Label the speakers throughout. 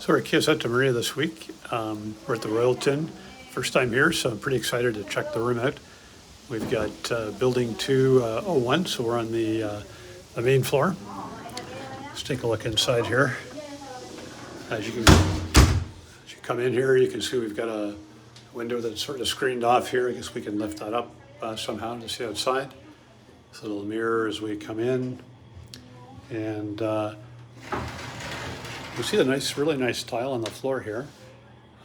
Speaker 1: So we're at Cayo Santa Maria this week. We're at the Royalton, first time here, so I'm pretty excited to check the room out. We've got building 201, so we're on the main floor. Let's take a look inside here. As you come in here, you can see we've got a window that's sort of screened off here. I guess we can lift that up somehow to see outside. This little mirror as we come in, and you see the really nice tile on the floor here.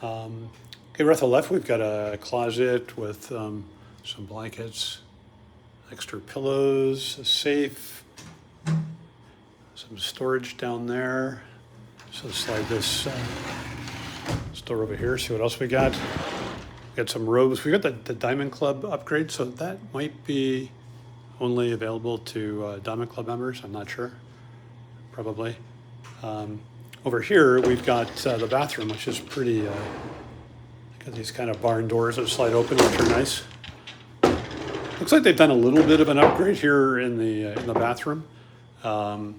Speaker 1: Okay, we're at the left. We've got a closet with some blankets, extra pillows, a safe, some storage down there. So slide this door over here. See what else we got. We got some robes. We got the Diamond Club upgrade, so that might be only available to Diamond Club members. I'm not sure. Probably. Over here, we've got the bathroom, which is pretty, got these kind of barn doors that slide open, which are nice. Looks like they've done a little bit of an upgrade here in the bathroom. So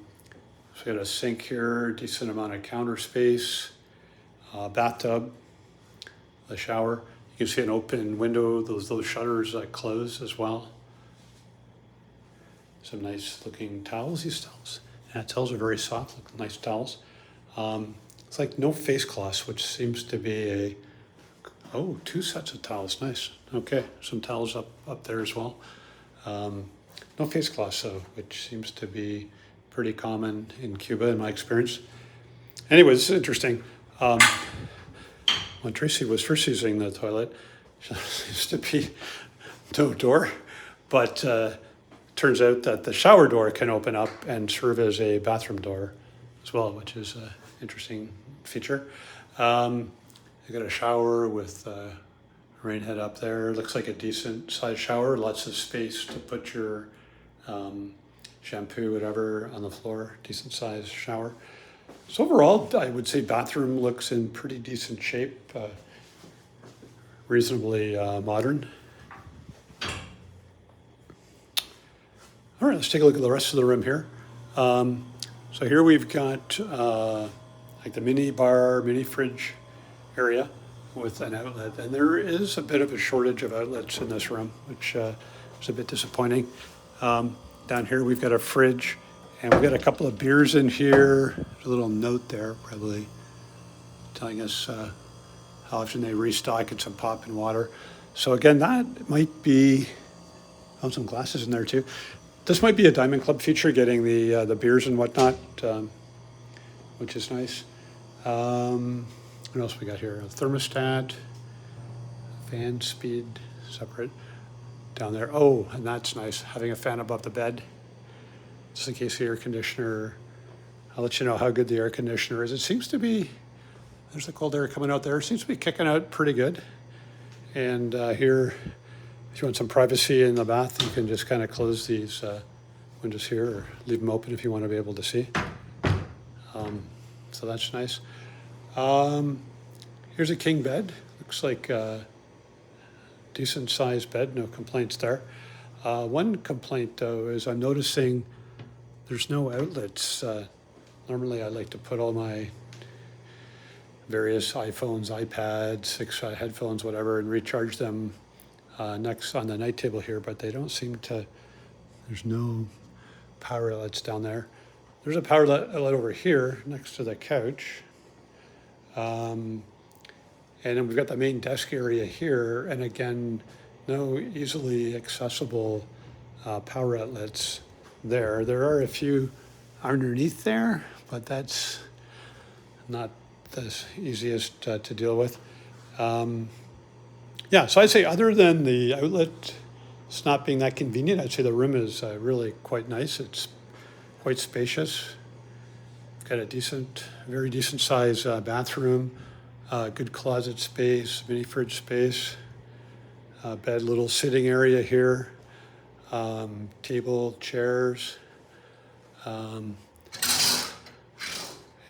Speaker 1: we got a sink here, decent amount of counter space, bathtub, the shower. You can see an open window, those shutters close as well. Some nice looking towels, these towels. Yeah, towels are very soft, look nice towels. It's like no face cloths, which seems to be two sets of towels, nice. Okay, some towels up there as well. No face cloths though, which seems to be pretty common in Cuba in my experience. Anyway, this is interesting. When Tracy was first using the toilet, there used to be no door, but turns out that the shower door can open up and serve as a bathroom door as well, which is an interesting feature. You got a shower with a rain head up there. Looks like a decent sized shower, lots of space to put your shampoo, whatever, on the floor, decent sized shower. So overall, I would say bathroom looks in pretty decent shape, reasonably modern. All right, let's take a look at the rest of the room here. So here we've got like the mini bar, mini fridge area with an outlet. And there is a bit of a shortage of outlets in this room, which is a bit disappointing. Down here we've got a fridge and we've got a couple of beers in here. There's a little note there probably telling us how often they restock and some pop and water. So again, that might be, some glasses in there too. This might be a Diamond Club feature, getting the beers and whatnot, which is nice. What else we got here? A thermostat, fan speed separate down there. Oh, and that's nice, having a fan above the bed, just in case the air conditioner. I'll let you know how good the air conditioner is. It seems to be, there's the cold air coming out there. It seems to be kicking out pretty good. And here, if you want some privacy in the bath, you can just kind of close these windows here or leave them open if you want to be able to see. So that's nice. Here's a king bed. Looks like a decent sized bed, no complaints there. One complaint though is I'm noticing there's no outlets. Normally I like to put all my various iPhones, iPads, headphones, whatever, and recharge them next on the night table here, but they don't seem to, there's no power outlets down there. There's a power outlet over here next to the couch. And then we've got the main desk area here, and again, no easily accessible power outlets there. There are a few underneath there, but that's not the easiest to deal with. Yeah, so I'd say other than the outlet not being that convenient, I'd say the room is really quite nice. It's quite spacious. Got a very decent size bathroom, good closet space, mini fridge space, bed, little sitting area here, table, chairs.